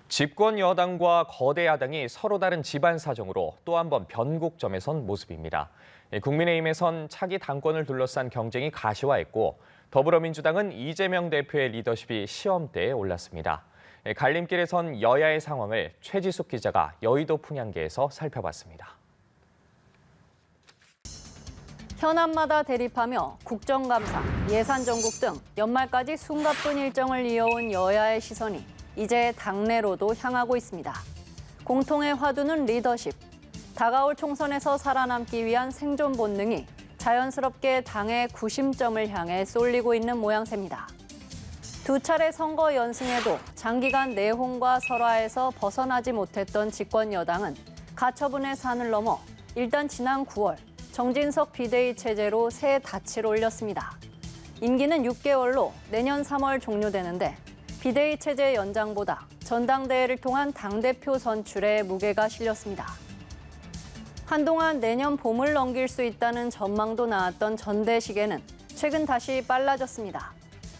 집권 여당과 거대 야당이 서로 다른 집안 사정으로 또 한 번 변곡점에 선 모습입니다. 국민의힘에선 차기 당권을 둘러싼 경쟁이 가시화했고 더불어민주당은 이재명 대표의 리더십이 시험대에 올랐습니다. 갈림길에 선 여야의 상황을 최지숙 기자가 여의도 풍향계에서 살펴봤습니다. 현안마다 대립하며 국정감사, 예산정국 등 연말까지 숨가쁜 일정을 이어온 여야의 시선이 이제 당내로도 향하고 있습니다. 공통의 화두는 리더십. 다가올 총선에서 살아남기 위한 생존 본능이 자연스럽게 당의 구심점을 향해 쏠리고 있는 모양새입니다. 두 차례 선거 연승에도 장기간 내홍과 설화에서 벗어나지 못했던 집권 여당은 가처분의 산을 넘어 일단 지난 9월 정진석 비대위 체제로 새 닻을 올렸습니다. 임기는 6개월로 내년 3월 종료되는데 비대위 체제 연장보다 전당대회를 통한 당대표 선출에 무게가 실렸습니다. 한동안 내년 봄을 넘길 수 있다는 전망도 나왔던 전대식에는 최근 다시 빨라졌습니다.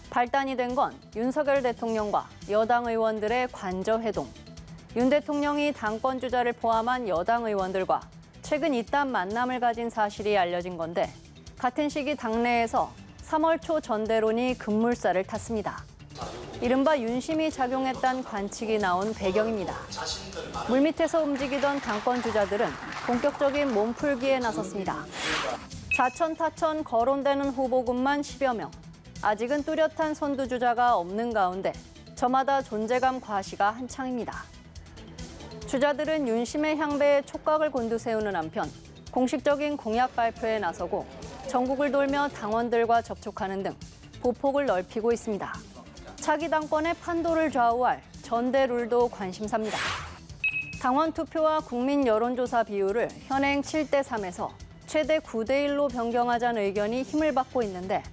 발단이 된 건 윤석열 대통령과 여당 의원들의 관저회동. 윤 대통령이 당권 주자를 포함한 여당 의원들과 최근 이딴 만남을 가진 사실이 알려진 건데 같은 시기 당내에서 3월 초 전대론이 급물살을 탔습니다. 이른바 윤심이 작용했다는 관측이 나온 배경입니다. 물밑에서 움직이던 당권 주자들은 본격적인 몸풀기에 나섰습니다. 자천타천 거론되는 후보군만 10여 명. 아직은 뚜렷한 선두주자가 없는 가운데 저마다 존재감 과시가 한창입니다. 주자들은 윤심의 향배에 촉각을 곤두세우는 한편 공식적인 공약 발표에 나서고 전국을 돌며 당원들과 접촉하는 등 보폭을 넓히고 있습니다. 차기 당권의 판도를 좌우할 전대 룰도 관심사입니다. 당원 투표와 국민 여론조사 비율을 현행 7대3에서 최대 9대1로 변경하자는 의견이 힘을 받고 있는데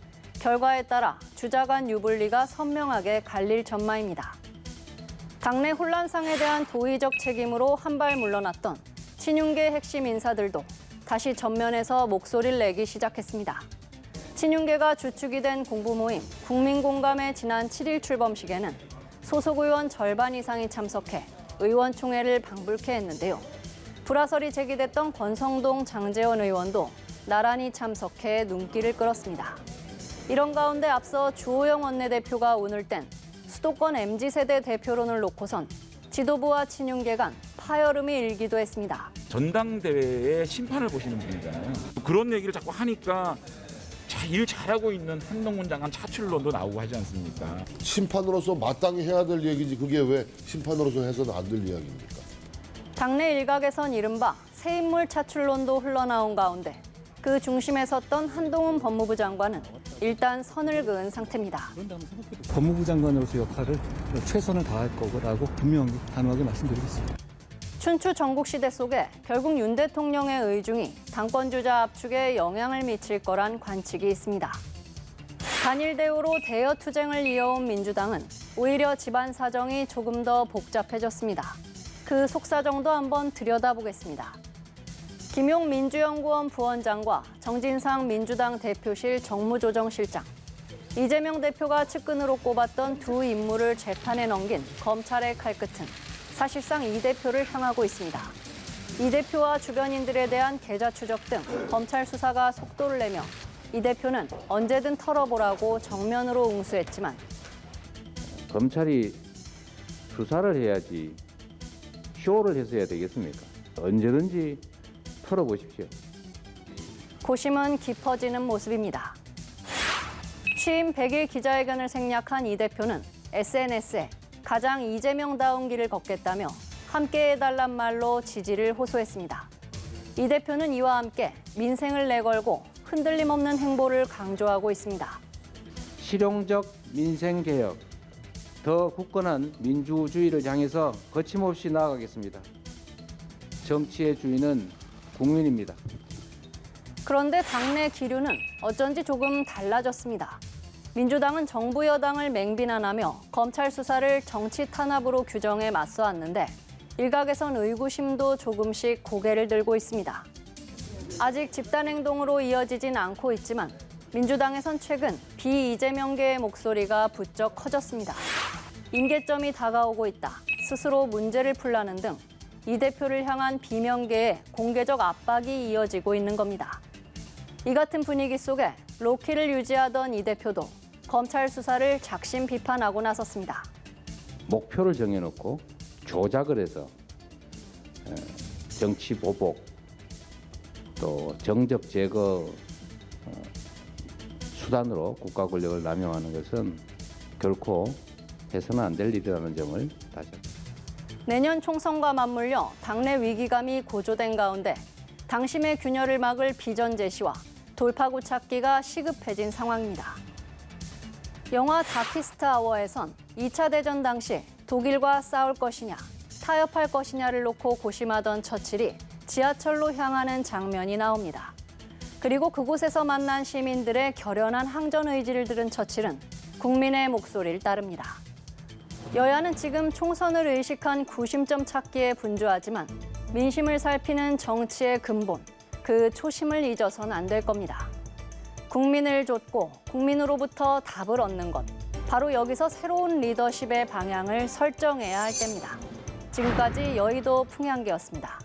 결과에 따라 주자 간 유불리가 선명하게 갈릴 전망입니다. 당내 혼란상에 대한 도의적 책임으로 한 발 물러났던 친윤계 핵심 인사들도 다시 전면에서 목소리를 내기 시작했습니다. 친윤계가 주축이 된 공부 모임 국민공감의 지난 7일 출범식에는 소속 의원 절반 이상이 참석해 의원총회를 방불케 했는데요. 불화설이 제기됐던 권성동 장제원 의원도 나란히 참석해 눈길을 끌었습니다. 이런 가운데 앞서 주호영 원내대표가 오늘 땐 수도권 MZ세대 대표론을 놓고선 지도부와 친윤계 간 파열음이 일기도 했습니다. 전당대회의 심판을 보시는 분이잖아요. 그런 얘기를 자꾸 하니까 일 잘하고 있는 한동훈 장관 차출론도 나오고 하지 않습니까? 심판으로서 마땅히 해야 될 얘기지 그게 왜 심판으로서 해서는 안 될 이야기입니까? 당내 일각에선 이른바 새 인물 차출론도 흘러나온 가운데 그 중심에 섰던 한동훈 법무부 장관은 일단 선을 그은 상태입니다. 법무부 장관으로서 역할을 최선을 다할 거라고 분명히 단호하게 말씀드리겠습니다. 춘추 전국시대 속에 결국 윤 대통령의 의중이 당권주자 압축에 영향을 미칠 거란 관측이 있습니다. 단일 대우로 대여 투쟁을 이어온 민주당은 오히려 집안 사정이 조금 더 복잡해졌습니다. 그 속사정도 한번 들여다보겠습니다. 김용 민주연구원 부원장과 정진상 민주당 대표실 정무조정실장, 이재명 대표가 측근으로 꼽았던 두 인물을 재판에 넘긴 검찰의 칼끝은 사실상 이 대표를 향하고 있습니다. 이 대표와 주변인들에 대한 계좌 추적 등 검찰 수사가 속도를 내며 이 대표는 언제든 털어보라고 정면으로 응수했지만 검찰이 수사를 해야지 쇼를 해서 해야 되겠습니까? 언제든지 털어보십시오. 고심은 깊어지는 모습입니다. 취임 100일 기자회견을 생략한 이 대표는 SNS에 가장 이재명다운 길을 걷겠다며 함께 해달란 말로 지지를 호소했습니다. 이 대표는 이와 함께 민생을 내걸고 흔들림 없는 행보를 강조하고 있습니다. 실용적 민생개혁, 더 굳건한 민주주의를 향해서 거침없이 나아가겠습니다. 정치의 주인은 국민입니다. 그런데 당내 기류는 어쩐지 조금 달라졌습니다. 민주당은 정부 여당을 맹비난하며 검찰 수사를 정치 탄압으로 규정해 맞서왔는데 일각에선 의구심도 조금씩 고개를 들고 있습니다. 아직 집단 행동으로 이어지진 않고 있지만 민주당에선 최근 비이재명계의 목소리가 부쩍 커졌습니다. 임계점이 다가오고 있다. 스스로 문제를 풀라는 등 이 대표를 향한 비명계의 공개적 압박이 이어지고 있는 겁니다. 이 같은 분위기 속에 로키를 유지하던 이 대표도 검찰 수사를 작심 비판하고 나섰습니다. 목표를 정해놓고 조작을 해서 정치 보복 또 정적 제거 수단으로 국가 권력을 남용하는 것은 결코 해서는 안 될 일이라는 점을 다시 내년 총선과 맞물려 당내 위기감이 고조된 가운데 당심의 균열을 막을 비전 제시와 돌파구 찾기가 시급해진 상황입니다. 영화 다키스트 아워에선 2차 대전 당시 독일과 싸울 것이냐, 타협할 것이냐를 놓고 고심하던 처칠이 지하철로 향하는 장면이 나옵니다. 그리고 그곳에서 만난 시민들의 결연한 항전 의지를 들은 처칠은 국민의 목소리를 따릅니다. 여야는 지금 총선을 의식한 구심점 찾기에 분주하지만 민심을 살피는 정치의 근본, 그 초심을 잊어서는 안 될 겁니다. 국민을 좇고 국민으로부터 답을 얻는 것, 바로 여기서 새로운 리더십의 방향을 설정해야 할 때입니다. 지금까지 여의도 풍향기였습니다.